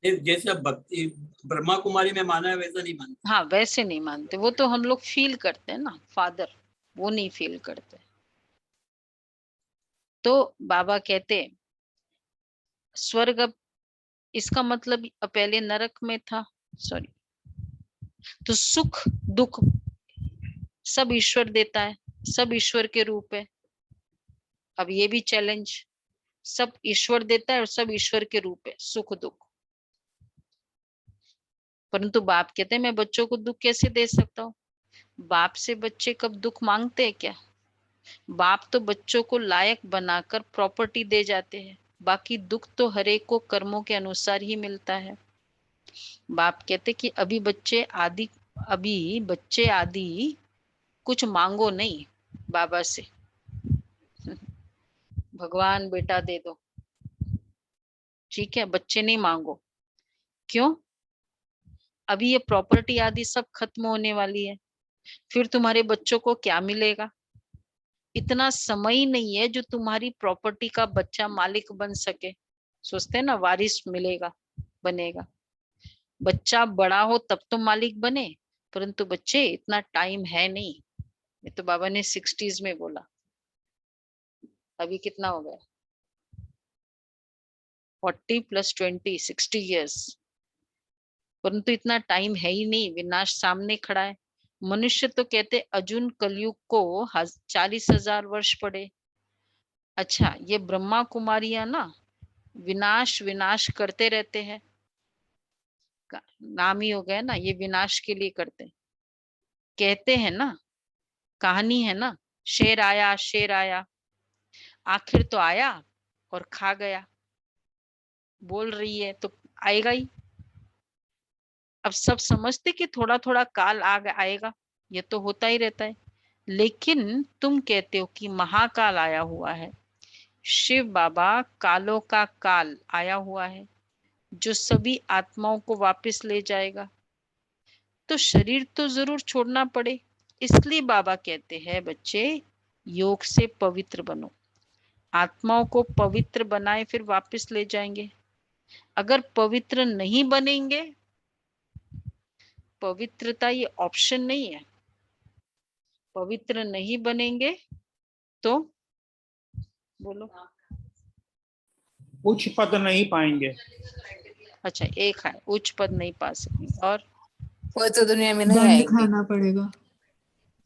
जैसा भक्ति ब्रह्मा कुमारी में माना है वैसा नहीं मानते। हाँ वैसे नहीं मानते, वो तो हम लोग फील करते हैं ना, फादर वो नहीं फील करते। तो बाबा कहते स्वर्ग, अब इसका मतलब पहले नरक में था, सॉरी, तो सुख दुख सब ईश्वर देता है, सब ईश्वर के रूप है। अब ये भी चैलेंज, सब ईश्वर देता है और सब ईश्वर के रूप है, सुख दुख। परंतु बाप कहते हैं मैं बच्चों को दुख कैसे दे सकता हूँ। बाप से बच्चे कब दुख मांगते हैं क्या। बाप तो बच्चों को लायक बनाकर प्रॉपर्टी दे जाते हैं, बाकी दुख तो हरेक को कर्मों के अनुसार ही मिलता है। बाप कहते कि अभी बच्चे आदि कुछ मांगो नहीं बाबा से, भगवान बेटा दे दो, ठीक है, बच्चे नहीं मांगो। क्यों, अभी ये प्रॉपर्टी आदि सब खत्म होने वाली है, फिर तुम्हारे बच्चों को क्या मिलेगा। इतना समय ही नहीं है जो तुम्हारी प्रॉपर्टी का बच्चा मालिक बन सके। सोचते हैं ना वारिस मिलेगा, बनेगा, बच्चा बड़ा हो तब तो मालिक बने, परंतु बच्चे इतना टाइम है नहीं। ये तो बाबा ने 60s में बोला, अभी कितना हो गया, 40 + 20 60 years, परंतु इतना टाइम है ही नहीं, विनाश सामने खड़ा है। मनुष्य तो कहते अर्जुन कलयुग को 40,000 वर्ष पड़े। अच्छा, ये ब्रह्मा कुमारियां ना विनाश विनाश करते रहते हैं, नाम ही हो गया ना, ये विनाश के लिए करते, कहते हैं ना, कहानी है ना, शेर आया, आखिर तो आया और खा गया, बोल रही है तो आएगा ही। अब सब समझते कि थोड़ा थोड़ा काल आएगा, ये तो होता ही रहता है, लेकिन तुम कहते हो कि महाकाल आया हुआ है। शिव बाबा कालों का काल आया हुआ है, जो सभी आत्माओं को वापस ले जाएगा। तो शरीर तो जरूर छोड़ना पड़े, इसलिए बाबा कहते हैं बच्चे योग से पवित्र बनो। आत्माओं को पवित्र बनाए फिर वापस ले जाएंगे। अगर पवित्र नहीं बनेंगे, पवित्रता ये ऑप्शन नहीं है, पवित्र नहीं बनेंगे तो बोलो उच्च पद नहीं पाएंगे। अच्छा, एक है उच्च पद नहीं पा सकेंगे, और कोई तो दुनिया में नहीं दंड आएगी। खाना पड़ेगा।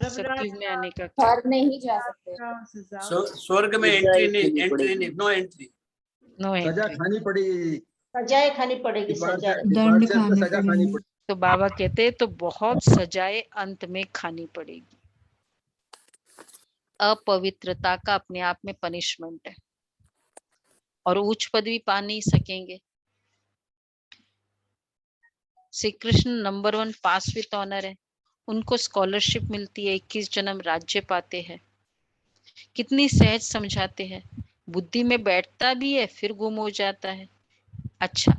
सतयुग में आने का बाहर नहीं जा सकते। स्वर्ग में एंट्री नहीं, नो एंट्री। नो सजा एंट्री। खानी पड़ेगी, सजाएं खानी पड़ेगी, सजा। दंड डिपार्चर पे खाने सजा खानी पड़ेंगे। पड़ेगी। तो बाबा कहते हैं तो बहुत सजाए अंत में खानी पड़ेगी। अपवित्रता का अपने आप में पनिशमेंट है, और उच्च पद भी पा नहीं सकेंगे। Shri Krishna number 1 pass with honour है, उनको स्कॉलरशिप मिलती है, 21 जन्म राज्य पाते हैं। कितनी सहज समझाते हैं, बुद्धि में बैठता भी है फिर गुम हो जाता है। अच्छा,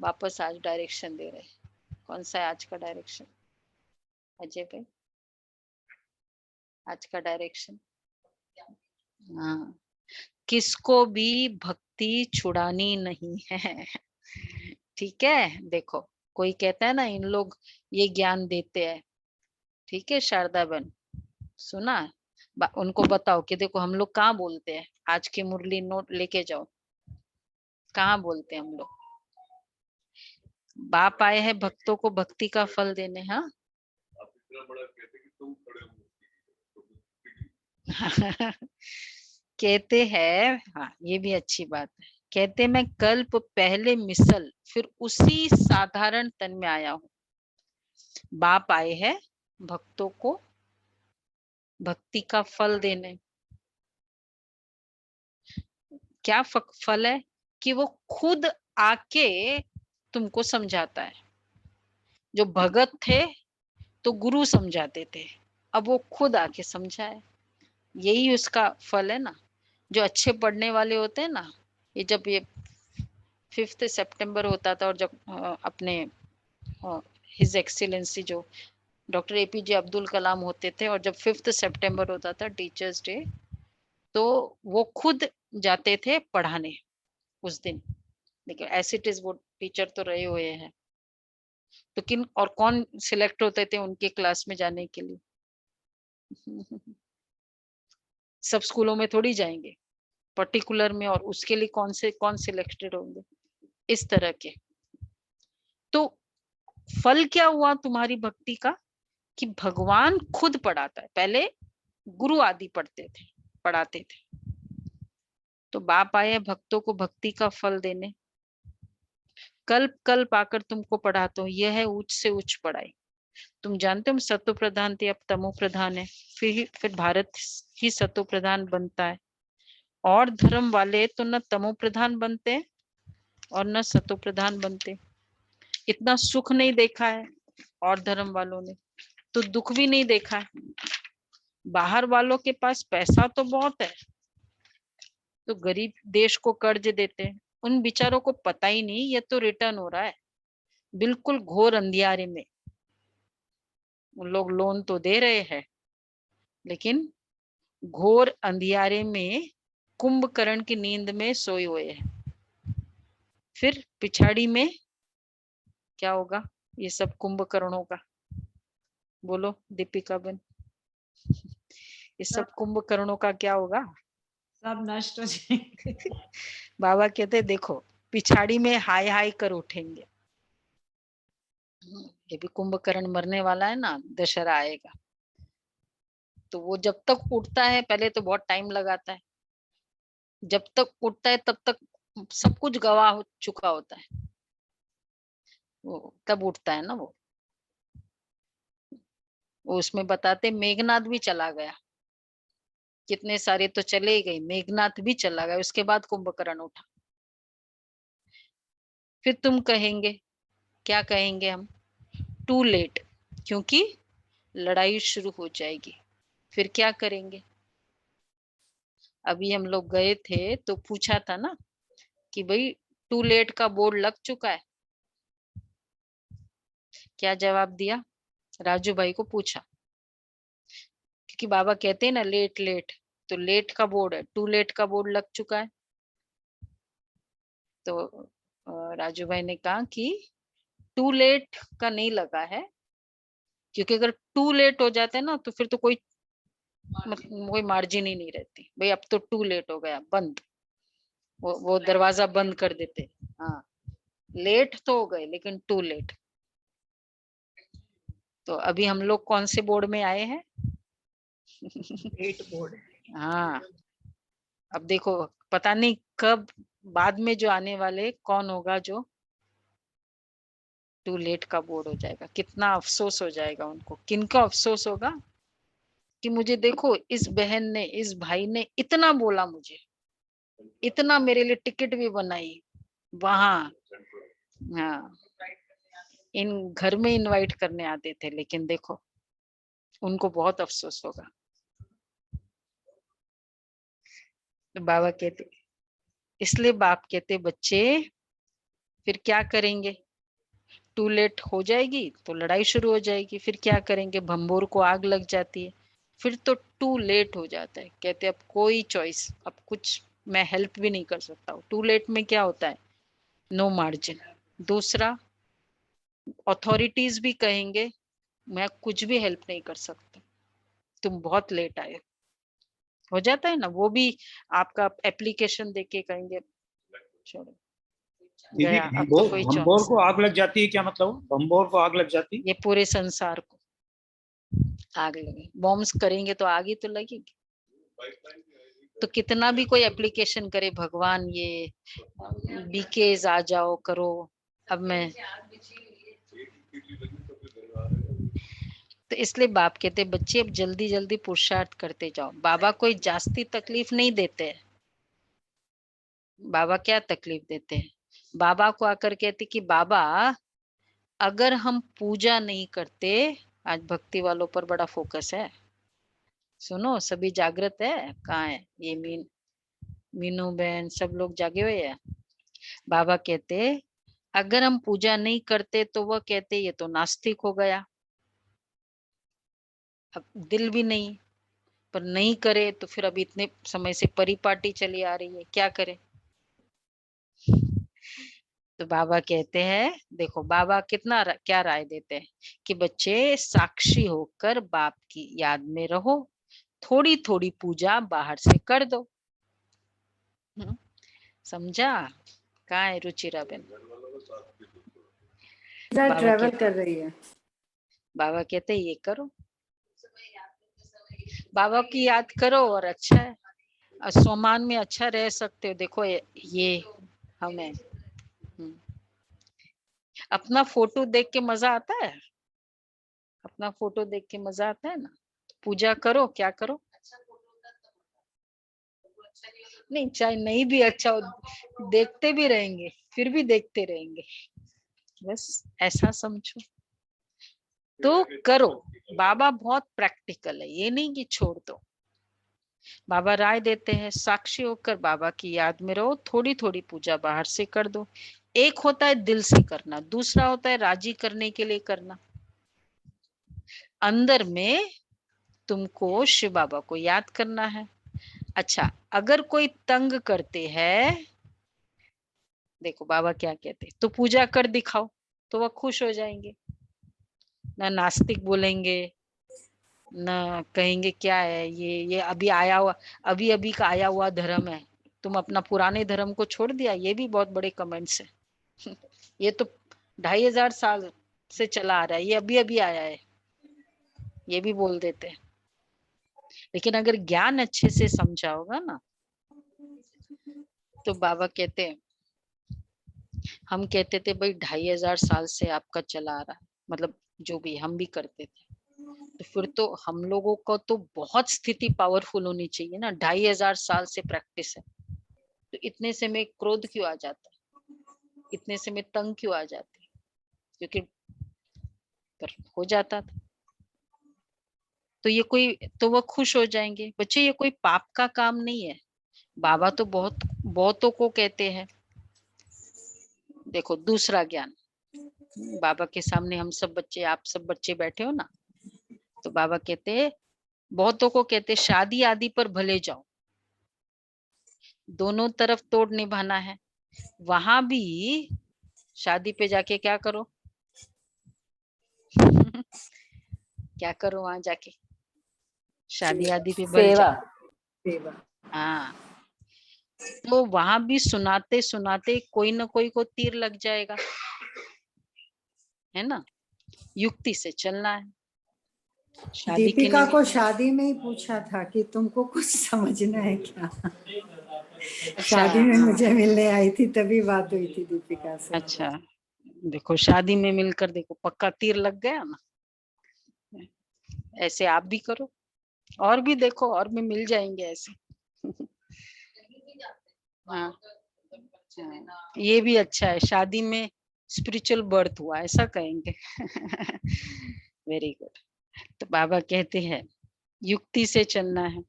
वापस आज डायरेक्शन दे रहे हैं। कौन सा है आज का डायरेक्शन अजय भाई? आज का डायरेक्शन, हाँ, किसको भी भक्ति छुड़ानी नहीं है। ठीक है, देखो कोई कहता है ना इन लोग ये ज्ञान देते हैं, ठीक है शारदा बहन, सुना? उनको बताओ कि देखो हम लोग कहाँ बोलते हैं, आज की मुरली नोट लेके जाओ, कहाँ बोलते हैं हम लोग? बाप आए हैं भक्तों को भक्ति का फल देने। हाँ कहते हैं, हाँ ये भी अच्छी बात है, कहते मैं कल्प पहले मिसल फिर उसी साधारण तन में आया हूँ। बाप आए हैं भक्तों को भक्ति का फल देने। क्या फल है? कि वो खुद आके तुमको समझाता है। जो भगत थे तो गुरु समझाते थे, अब वो खुद आके समझाए, यही उसका फल है ना। जो अच्छे पढ़ने वाले होते हैं ना, ये जब ये 5 सितंबर होता था और जब अपने हिज एक्सीलेंसी जो डॉक्टर APJ अब्दुल कलाम होते थे, और जब 5 सितंबर होता था टीचर्स डे, तो वो खुद जाते थे पढ़ाने उस दिन। देखिए ऐसे इट इज, वो टीचर तो रहे हुए हैं, तो किन और कौन सिलेक्ट होते थे उनके क्लास में जाने के लिए? सब स्कूलों में थोड़ी जाएंगे, पर्टिकुलर में, और उसके लिए कौन सिलेक्टेड होंगे, इस तरह के। तो फल क्या हुआ तुम्हारी भक्ति का? कि भगवान खुद पढ़ाता है, पहले गुरु आदि पढ़ाते थे। तो बाप आए भक्तों को भक्ति का फल देने, कल्प कल्प आकर तुमको पढ़ाते हो। यह है उच्च से उच्च पढ़ाई। तुम जानते हो हम सत्व प्रधान थे, अब तमो प्रधान है, फिर भारत ही सत्व प्रधान बनता है। और धर्म वाले तो न तमो प्रधान बनते और न सत्व प्रधान बनते। इतना सुख नहीं देखा है और धर्म वालों ने, तो दुख भी नहीं देखा है। बाहर वालों के पास पैसा तो बहुत है, तो गरीब देश को कर्ज देते हैं, उन बेचारों को पता ही नहीं ये तो रिटर्न हो रहा है, बिल्कुल घोर अंधियारे में। उन लोग लोन तो दे रहे हैं, लेकिन घोर अंधियारे में कुंभकर्ण की नींद में सोए हुए हैं। फिर पिछाड़ी में क्या होगा? ये सब कुंभकर्णों का, बोलो दीपिका बहन, ये सब कुंभकर्णों का क्या होगा? सब नष्ट हो जाएंगे। बाबा कहते देखो पिछाड़ी में हाय हाय कर उठेंगे। ये भी कुंभकर्ण मरने वाला है ना, दशहरा आएगा, तो वो जब तक उठता है, पहले तो बहुत टाइम लगाता है, जब तक उठता है तब तक सब कुछ गवाह हो चुका होता है, वो तब उठता है ना। वो उसमें बताते मेघनाथ भी चला गया, कितने सारे तो चले गए, मेघनाथ भी चला गया, उसके बाद कुंभकर्ण उठा। फिर तुम कहेंगे, क्या कहेंगे हम? टू लेट, क्योंकि लड़ाई शुरू हो जाएगी। फिर क्या करेंगे? अभी हम लोग गए थे तो पूछा था ना कि भाई टू लेट का बोर्ड लग चुका है, क्या जवाब दिया? राजू भाई को पूछा, क्योंकि बाबा कहते हैं ना लेट लेट, तो लेट का बोर्ड है, टू लेट का बोर्ड लग चुका है। तो राजू भाई ने कहा कि टू लेट का नहीं लगा है, क्योंकि अगर टू लेट हो जाते ना तो फिर तो कोई कोई मार्जिन ही नहीं रहती भाई, अब तो टू लेट हो गया, बंद, वो दरवाजा बंद कर देते। हाँ, लेट तो हो गए लेकिन टू लेट। तो अभी हम लोग कौन से बोर्ड में आए हैं? 8 बोर्ड। हाँ, अब देखो पता नहीं कब बाद में जो आने वाले कौन होगा जो टू लेट का बोर्ड हो जाएगा। कितना अफसोस हो जाएगा उनको, किनको अफसोस होगा कि मुझे देखो इस बहन ने, इस भाई ने इतना बोला, मुझे इतना मेरे लिए टिकट भी बनाई वहां, हाँ, इन घर में इनवाइट करने आते थे, लेकिन देखो उनको बहुत अफसोस होगा। तो बाबा कहते, इसलिए बाप कहते बच्चे फिर क्या करेंगे? टू लेट हो जाएगी तो लड़ाई शुरू हो जाएगी, फिर क्या करेंगे? भंबोर को आग लग जाती है, फिर तो टू लेट हो जाता है। कहते अब कोई चॉइस, अब कुछ मैं हेल्प भी नहीं कर सकता हूँ। टू लेट में क्या होता है? No margin. दूसरा, अथॉरिटीज भी कहेंगे मैं कुछ भी हेल्प नहीं कर सकता, तुम बहुत लेट आए। हो जाता है ना, वो भी आपका एप्लीकेशन देके कहेंगे छोड़ो दीदी गया, अब तो कोई भंबोर को आग लग जाती है, क्या मतलब? भंबोर को आग लग जाती है? ये पूरे संसार को आग लगे, बॉम्ब्स करेंगे तो आग ही तो लगेगी। तो कितना भी कोई एप्लीकेशन करे, भगवान ये बीकेज आ जाओ करो, अब मैं, तो इसलिए बाप कहते बच्चे अब जल्दी जल्दी पुरुषार्थ करते जाओ। बाबा कोई जास्ती तकलीफ नहीं देते हैं। बाबा क्या तकलीफ देते हैं? बाबा को आकर कहते कि बाबा अगर हम पूजा नहीं करते, आज भक्ति वालों पर बड़ा फोकस है, सुनो सभी जागृत है, कहाँ है ये मीनू बहन, सब लोग जागे हुए हैं। बाबा कहते अगर हम पूजा नहीं करते तो वह कहते ये तो नास्तिक हो गया। अब दिल भी नहीं, पर नहीं करे तो फिर अभी इतने समय से परिपाटी चली आ रही है, क्या करे? तो बाबा कहते हैं देखो बाबा कितना क्या राय देते हैं कि बच्चे साक्षी होकर बाप की याद में रहो, थोड़ी थोड़ी पूजा बाहर से कर दो। समझा? कहाँ है रुचिरा बहन? ट्रैवल कर रही है। बाबा कहते ये करो, बाबा की याद करो और अच्छा है, सोमान में अच्छा रह सकते हो। देखो ये हमें अपना फोटो देख के मजा आता है, अपना फोटो देख के मजा आता है ना। पूजा करो, क्या करो, नहीं चाहे नहीं भी अच्छा हो, देखते भी रहेंगे, फिर भी देखते रहेंगे, बस ऐसा समझो तो करो। बाबा बहुत प्रैक्टिकल है, ये नहीं कि छोड़ दो। बाबा राय देते हैं साक्षी होकर बाबा की याद में रहो, थोड़ी थोड़ी पूजा बाहर से कर दो। एक होता है दिल से करना, दूसरा होता है राजी करने के लिए करना। अंदर में तुमको शिव बाबा को याद करना है। अच्छा, अगर कोई तंग करते हैं, देखो बाबा क्या कहते, तो पूजा कर दिखाओ तो वह खुश हो जाएंगे, ना नास्तिक बोलेंगे, ना कहेंगे क्या है ये अभी आया हुआ, अभी अभी का आया हुआ धर्म है, तुम अपना पुराने धर्म को छोड़ दिया। ये भी बहुत बड़े कमेंट्स है। ये तो 2500 साल से चला आ रहा है, ये अभी अभी आया है, ये भी बोल देते हैं। लेकिन अगर ज्ञान अच्छे से समझा होगा ना, तो बाबा कहते हैं, हम कहते थे भाई 2500 साल से आपका चला आ रहा है, मतलब जो भी हम भी करते थे, तो फिर तो हम लोगों को तो बहुत स्थिति पावरफुल होनी चाहिए ना। 2500 साल से प्रैक्टिस है, तो इतने से में क्रोध क्यों आ जाता है, इतने से में तंग क्यों आ जाती है? क्योंकि पर हो जाता था। तो ये कोई, तो वो खुश हो जाएंगे। बच्चे ये कोई पाप का काम नहीं है। बाबा तो बहुतों को कहते हैं। देखो दूसरा ज्ञान, बाबा के सामने हम सब बच्चे, आप सब बच्चे बैठे हो ना, तो बाबा कहते, बहुतों को कहते शादी आदि पर भले जाओ, दोनों तरफ तोड़ निभाना है। वहां भी शादी पे जाके क्या करो क्या करो वहां जाके? शादी आदि पे भले सेवा। जाओ। हाँ, तो वहां भी सुनाते सुनाते कोई ना कोई को तीर लग जाएगा, है ना? युक्ति से चलना है। शादी के दीपिका को निमित्त शादी में ही पूछा था कि तुमको कुछ समझना है क्या? अच्छा, शादी में हाँ, मुझे मिलने आई थी, तभी बात हुई थी दीपिका से। अच्छा, देखो शादी में मिलकर देखो पक्का तीर लग गया ना। ऐसे आप भी करो, और भी देखो, और भी मिल जाएंगे ऐसे। हाँ, ये भी अच्छा है, शादी में स्पिरिचुअल बर्थ हुआ, ऐसा कहेंगे। Very good. तो बाबा कहते हैं युक्ति से चलना है।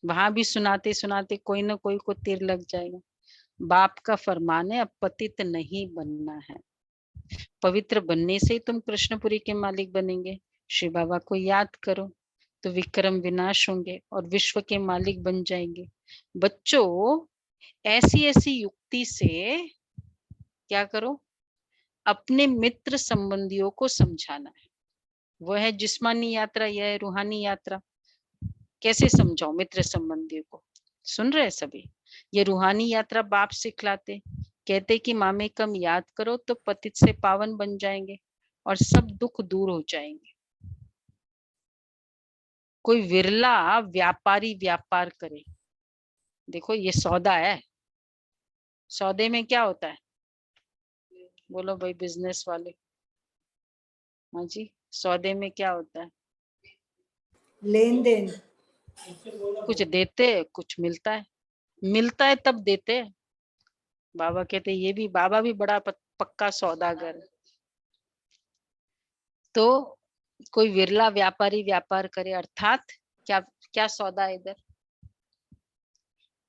वहां भी सुनाते सुनाते कोई ना कोई को तीर लग जाएगा। बाप का फरमान है, अब पतित नहीं बनना है। पवित्र बनने से तुम कृष्णपुरी के मालिक बनेंगे। श्री बाबा को याद करो तो विक्रम विनाश होंगे और विश्व के मालिक बन जाएंगे। बच्चों, ऐसी ऐसी युक्ति से क्या करो, अपने मित्र संबंधियों को समझाना है। वो है जिस्मानी यात्रा, यह है रूहानी यात्रा। कैसे समझाओ मित्र संबंधियों को? सुन रहे सभी? ये रूहानी यात्रा बाप सिखलाते, कहते कि मामे कम याद करो तो पतित से पावन बन जाएंगे और सब दुख दूर हो जाएंगे। कोई विरला व्यापारी व्यापार करे। देखो ये सौदा है, सौदे में क्या होता है? बोलो भाई बिजनेस वाले। हाँ जी, सौदे में क्या होता है? लेन देन। कुछ देते कुछ मिलता है, मिलता है तब देते हैं। बाबा कहते ये भी, बाबा भी बड़ा पक्का सौदागर है। तो कोई विरला व्यापारी व्यापार करे, अर्थात क्या क्या सौदा है इधर?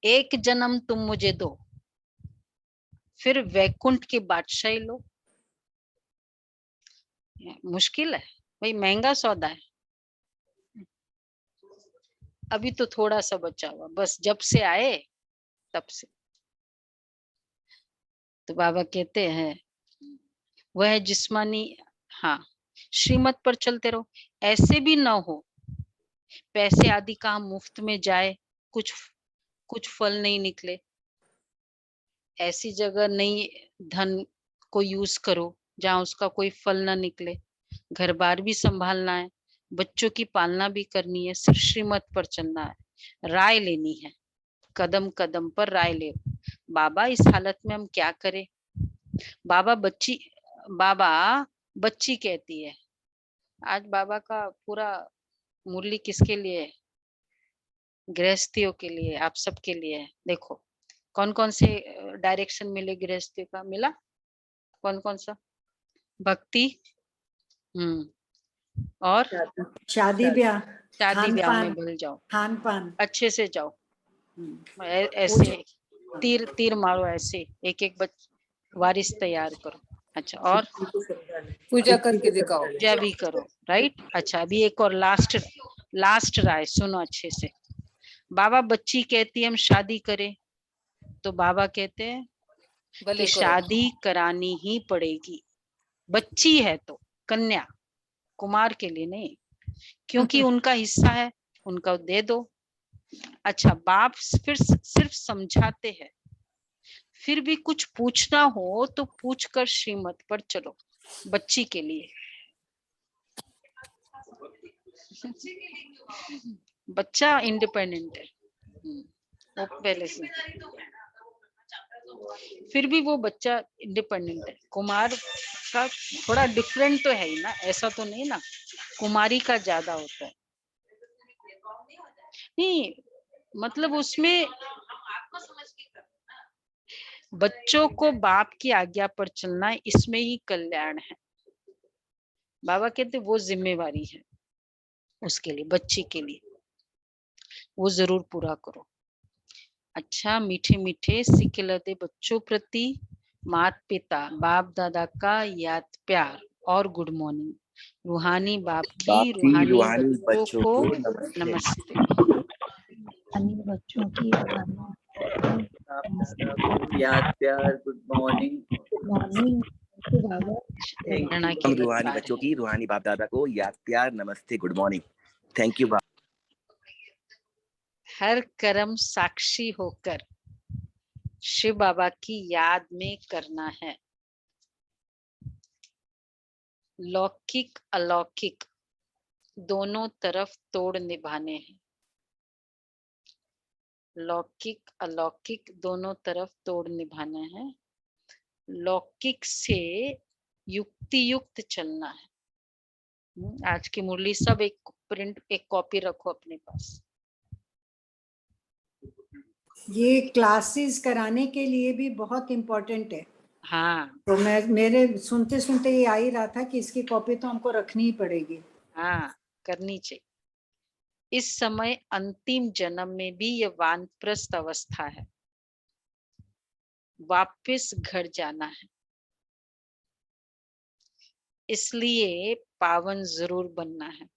एक जन्म तुम मुझे दो, फिर वैकुंठ की बादशाही लो। मुश्किल है भाई, महंगा सौदा है। अभी तो थोड़ा सा बचा हुआ, बस जब से आए तब से। तो बाबा कहते हैं वह जिस्मानी, हाँ, श्रीमत पर चलते रहो। ऐसे भी ना हो पैसे आदि का मुफ्त में जाए, कुछ फल नहीं निकले। ऐसी जगह नहीं धन को यूज करो जहाँ उसका कोई फल ना निकले। घर बार भी संभालना है, बच्चों की पालना भी करनी है, सिर्फ श्रीमत पर चलना है, राय लेनी है, कदम कदम पर राय ले। बाबा इस हालत में हम क्या करें? बाबा बच्ची कहती है। आज बाबा का पूरा मुरली किसके लिए है? गृहस्थियों के लिए, आप सबके लिए है। देखो कौन कौन से डायरेक्शन मिले गृहस्थियों का, मिला? कौन कौन सा? भक्ति, और शादी ब्याह, शादी ब्याह में खान भूल जाओ, खान पान। अच्छे से जाओ। ऐसे तीर मारो, ऐसे एक एक वारिस तैयार करो। अच्छा, और पूजा करके दिखाओ। पूजा भी करो, राइट। अच्छा, अभी एक और लास्ट राय सुनो अच्छे से। बाबा बच्ची कहती है हम शादी करें, तो बाबा कहते हैं कि शादी करानी ही पड़ेगी। बच्ची है तो, कन्या, कुमार के लिए नहीं, क्योंकि उनका हिस्सा है, उनका दे दो। अच्छा, बाप फिर सिर्फ समझाते हैं, फिर भी कुछ पूछना हो तो पूछकर श्रीमत पर चलो। बच्ची के लिए, बच्चा इंडिपेंडेंट है वो पहले से, फिर भी वो बच्चा इंडिपेंडेंट है। कुमार का थोड़ा डिफरेंट तो है ही ना, ऐसा तो नहीं ना, कुमारी का ज्यादा होता है। नहीं मतलब उसमें बच्चों को बाप की आज्ञा पर चलना, इसमें ही कल्याण है। बाबा कहते वो जिम्मेवारी है उसके लिए, बच्ची के लिए, वो जरूर पूरा करो। अच्छा, मीठे मीठे सिखलाते बच्चों प्रति माता पिता बाप दादा का याद प्यार और गुड मॉर्निंग। रूहानी बाप की रूहानी बच्चों को नमस्ते। अन्य बच्चों की याद प्यार गुड मॉर्निंग। मॉर्निंग बाबा। प्रेरणा के हम लिए रूहानी गा बच्चों रहे हैं। की रूहानी बाप दादा को याद प्यार नमस्ते गुड मॉर्निंग। Thank you. हर कर्म साक्षी होकर शिव बाबा की याद में करना है। लौकिक अलौकिक दोनों तरफ तोड़ निभाने हैं। लौकिक अलौकिक दोनों तरफ तोड़ निभाना है। लौकिक से युक्ति युक्त चलना है। आज की मुरली सब एक प्रिंट एक कॉपी रखो अपने पास। ये क्लासेस कराने के लिए भी बहुत इम्पोर्टेंट है। हाँ तो मैं मेरे सुनते सुनते ये आ ही रहा था कि इसकी कॉपी तो हमको रखनी ही पड़ेगी। हाँ करनी चाहिए। इस समय अंतिम जन्म में भी ये वानप्रस्थ अवस्था है। वापस घर जाना है, इसलिए पावन जरूर बनना है।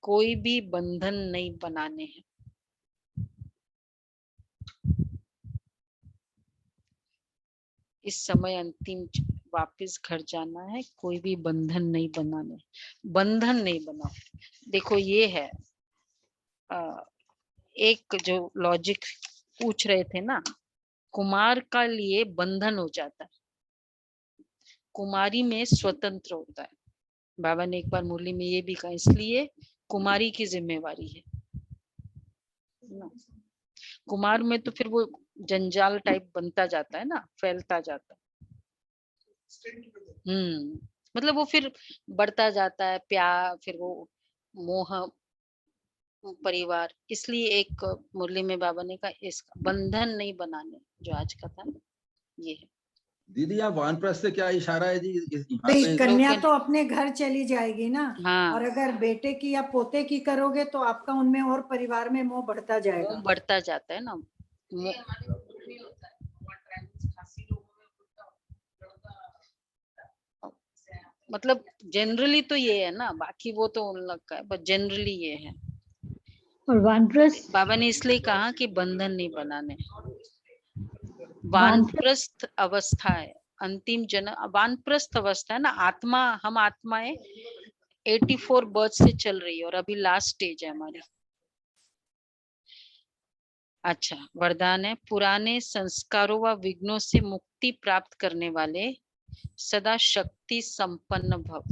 कोई भी बंधन नहीं बनाने हैं। इस समय अंतिम वापस घर जाना है, कोई भी बंधन नहीं बनाने। बंधन नहीं बनाओ। देखो ये है एक जो लॉजिक पूछ रहे थे ना, कुमार का लिए बंधन हो जाता है, कुमारी में स्वतंत्र होता है। बाबा ने एक बार मुरली में ये भी कहा, इसलिए कुमारी की जिम्मेवारी है ना। कुमार में तो फिर वो जंजाल टाइप बनता जाता है ना, फैलता जाता है। मतलब वो फिर बढ़ता जाता है प्यार, फिर वो मोह परिवार। इसलिए एक मुरली में बाबा ने कहा इसका बंधन नहीं बनाने, जो आज का था ये है। दीदी यहाँ वानप्रस्थ से क्या इशारा है जी? भाई कन्या तो अपने घर चली जाएगी ना। हाँ। और अगर बेटे की या पोते की करोगे तो आपका उनमें और परिवार में मोह बढ़ता जाएगा। मोह बढ़ता जाता है ना। मतलब जनरली तो ये है ना, बाकी वो तो उन लोग का है, बट जनरली ये है। और वानप्रस्थ बाबा ने इसलिए कहा कि बंधन नहीं बनाने। वानप्रस्थ अवस्था है, अंतिम जन्म वानप्रस्थ अवस्था है ना। आत्मा, हम आत्माएं 84 बर्थ से चल रही है और अभी लास्ट स्टेज है हमारी। अच्छा, वरदान है, पुराने संस्कारों व विघ्नों से मुक्ति प्राप्त करने वाले सदा शक्ति संपन्न भव।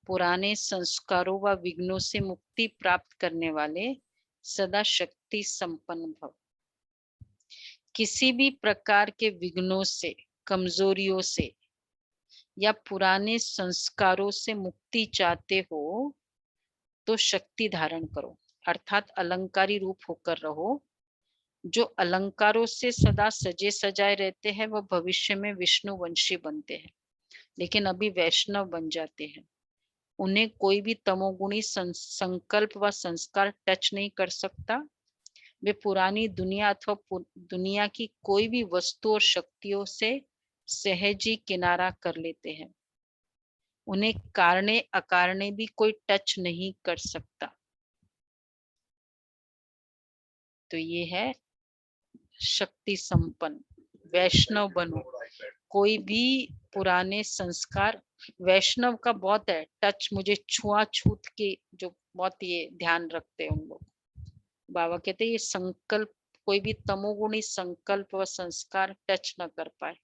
पुराने संस्कारों व विघ्नों से मुक्ति प्राप्त करने वाले सदा शक्ति संपन्न भव। किसी भी प्रकार के विघ्नों से, कमजोरियों से या पुराने संस्कारों से मुक्ति चाहते हो तो शक्ति धारण करो, अर्थात अलंकारी रूप होकर रहो। जो अलंकारों से सदा सजे सजाए रहते हैं वह भविष्य में विष्णु वंशी बनते हैं, लेकिन अभी वैष्णव बन जाते हैं। उन्हें कोई भी तमोगुणी संकल्प व संस्कार टच नहीं कर सकता। वे पुरानी दुनिया अथवा दुनिया की कोई भी वस्तु और शक्तियों से सहज ही किनारा कर लेते हैं। उन्हें कारणे अकारणे भी कोई टच नहीं कर सकता। तो ये है शक्ति संपन्न। वैष्णव बनो। कोई भी पुराने संस्कार, वैष्णव का बहुत है टच, मुझे छुआछूत के जो बहुत ये ध्यान रखते हैं उन लोग। बाबा कहते हैं ये संकल्प, कोई भी तमोगुणी संकल्प व संस्कार टच न कर पाए।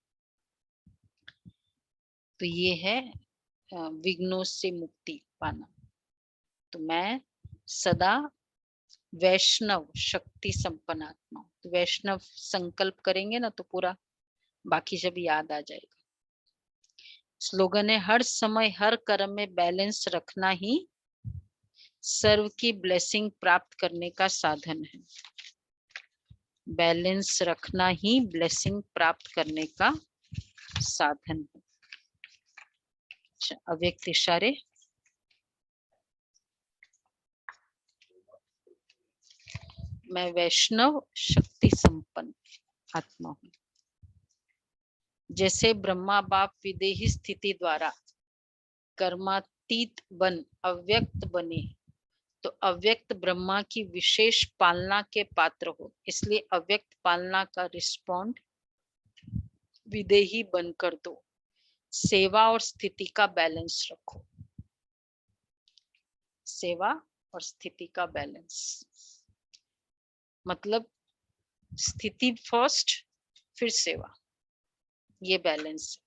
तो ये है विघ्नों से मुक्ति पाना। तो मैं सदा वैष्णव शक्ति संपन्न आत्मा। तो वैष्णव संकल्प करेंगे ना तो पूरा बाकी सब याद आ जाएगा। स्लोगन है, हर समय हर कर्म में बैलेंस रखना ही सर्व की ब्लेसिंग प्राप्त करने का साधन है। बैलेंस रखना ही ब्लेसिंग प्राप्त करने का साधन है। अच्छा, अव्यक्त इशारे। मैं वैष्णव शक्ति संपन्न आत्मा हूँ। जैसे ब्रह्मा बाप विदेही स्थिति द्वारा कर्मातीत बन अव्यक्त बने, तो अव्यक्त ब्रह्मा की विशेष पालना के पात्र हो, इसलिए अव्यक्त पालना का रिस्पॉन्ड विदेही बनकर दो। सेवा और स्थिति का बैलेंस रखो, सेवा और स्थिति का बैलेंस, मतलब स्थिति फर्स्ट फिर सेवा, ये बैलेंस।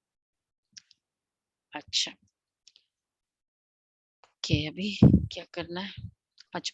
अच्छा, ओके, अभी क्या करना है आज?